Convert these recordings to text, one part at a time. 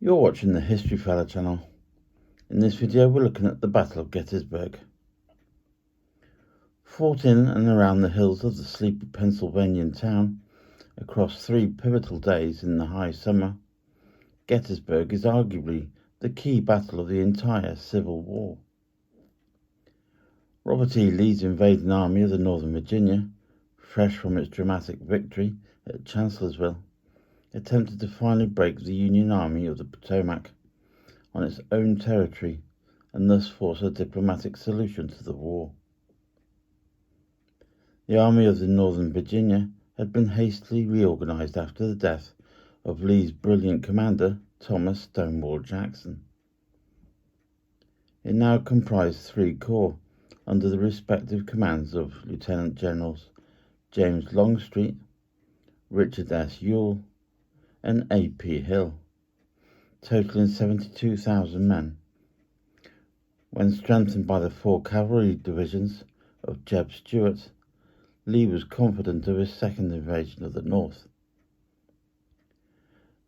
You're watching the History Fella channel. In this video we're looking at the Battle of Gettysburg. Fought in and around the hills of the sleepy Pennsylvanian town, across 3 pivotal days in the high summer, Gettysburg is arguably the key battle of the entire Civil War. Robert E. Lee's invading army of the Northern Virginia, fresh from its dramatic victory at Chancellorsville, attempted to finally break the Union Army of the Potomac on its own territory and thus force a diplomatic solution to the war. The Army of the Northern Virginia had been hastily reorganized after the death of Lee's brilliant commander, Thomas Stonewall Jackson. It now comprised 3 corps under the respective commands of Lieutenant Generals James Longstreet, Richard S. Ewell, and A.P. Hill, totaling 72,000 men. When strengthened by the 4 cavalry divisions of Jeb Stuart, Lee was confident of his second invasion of the North.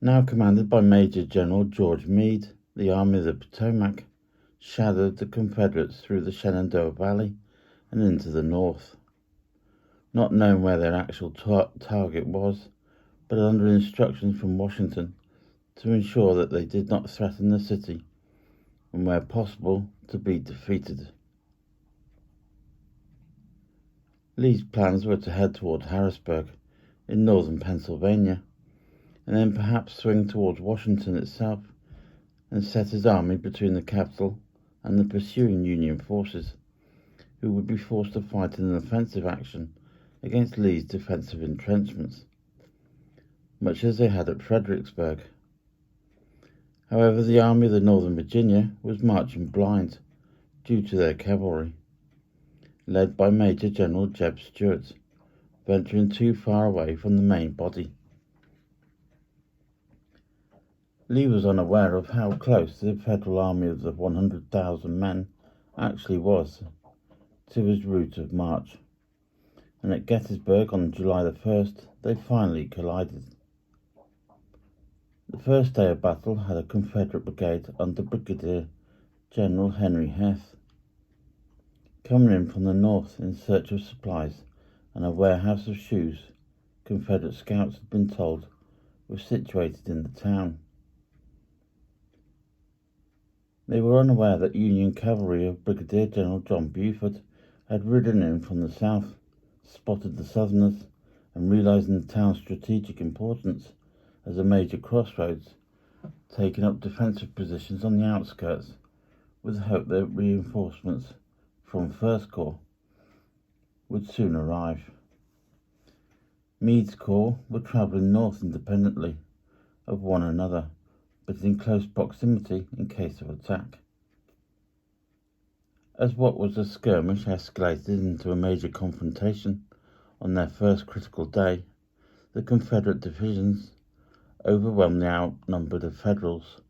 Now commanded by Major General George Meade, the Army of the Potomac shadowed the Confederates through the Shenandoah Valley and into the north, not knowing where their actual target was, but under instructions from Washington to ensure that they did not threaten the city, and where possible to be defeated. Lee's plans were to head toward Harrisburg in northern Pennsylvania, and then perhaps swing towards Washington itself and set his army between the capital and the pursuing Union forces, who would be forced to fight in an offensive action against Lee's defensive entrenchments, much as they had at Fredericksburg. However, the Army of the Northern Virginia was marching blind due to their cavalry, led by Major General Jeb Stuart, venturing too far away from the main body. Lee was unaware of how close the Federal army of the 100,000 men actually was to his route of march, and at Gettysburg on July the 1st they finally collided. The first day of battle had a Confederate brigade under Brigadier General Henry Heth, coming in from the north in search of supplies and a warehouse of shoes Confederate scouts had been told was situated in the town. They were unaware that Union cavalry of Brigadier General John Buford had ridden in from the south, spotted the Southerners, and realizing the town's strategic importance as a major crossroads, taking up defensive positions on the outskirts with the hope that reinforcements from 1st Corps would soon arrive. Meade's corps were travelling north independently of one another, but in close proximity in case of attack. As what was a skirmish escalated into a major confrontation on their first critical day, the Confederate divisions overwhelmed the outnumbered Federals,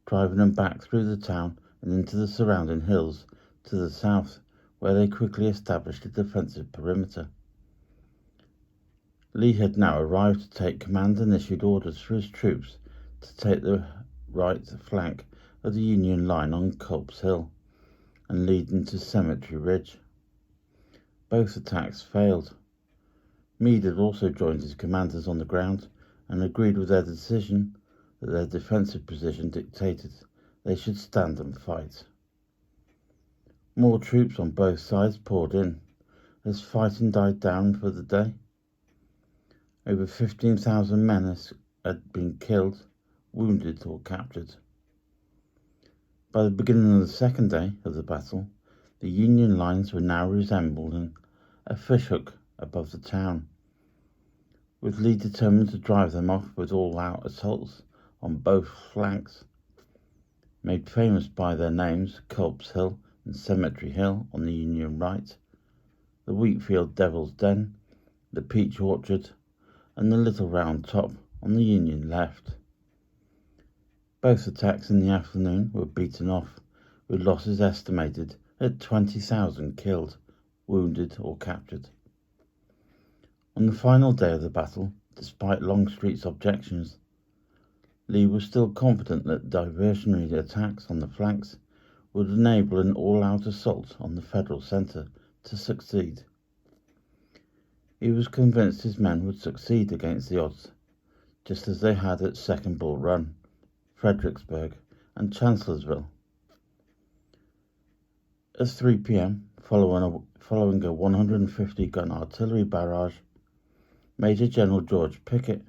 driving them back through the town and into the surrounding hills to the south, where they quickly established a defensive perimeter. Lee had now arrived to take command and issued orders for his troops to take the right flank of the Union line on Culp's Hill and lead into Cemetery Ridge. Both attacks failed. Meade had also joined his commanders on the ground and agreed with their decision that their defensive position dictated they should stand and fight. More troops on both sides poured in as fighting died down for the day. Over 15,000 men had been killed, wounded or captured. By the beginning of the second day of the battle, the Union lines were now resembling a fishhook above the town, with Lee determined to drive them off with all-out assaults on both flanks. Made famous by their names, Culp's Hill and Cemetery Hill on the Union right, the Wheatfield Devil's Den, the Peach Orchard, and the Little Round Top on the Union left. Both attacks in the afternoon were beaten off, with losses estimated at 20,000 killed, wounded or captured. On the final day of the battle, despite Longstreet's objections, Lee was still confident that diversionary attacks on the flanks would enable an all-out assault on the Federal center to succeed. He was convinced his men would succeed against the odds, just as they had at Second Bull Run, Fredericksburg, and Chancellorsville. At 3 p.m., following a 150-gun artillery barrage, Major General George Pickett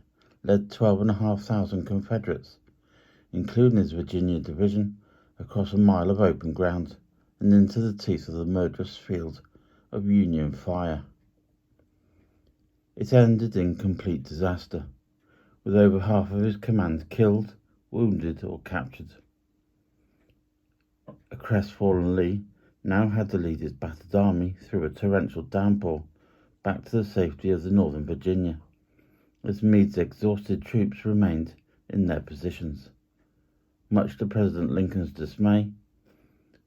led 12,500 Confederates, including his Virginia Division, across a mile of open ground and into the teeth of the murderous field of Union fire. It ended in complete disaster, with over half of his command killed, wounded, or captured. A crestfallen Lee now had to lead his battered army through a torrential downpour back to the safety of the Northern Virginia, as Meade's exhausted troops remained in their positions, much to President Lincoln's dismay,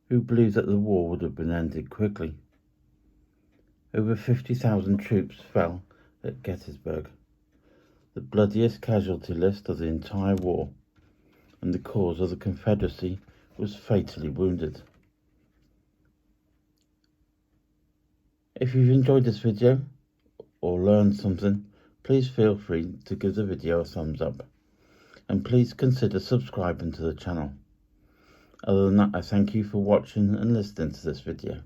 who believed that the war would have been ended quickly. Over 50,000 troops fell at Gettysburg, the bloodiest casualty list of the entire war, and the cause of the Confederacy was fatally wounded. If you've enjoyed this video or learned something, please feel free to give the video a thumbs up, and please consider subscribing to the channel. Other than that, I thank you for watching and listening to this video.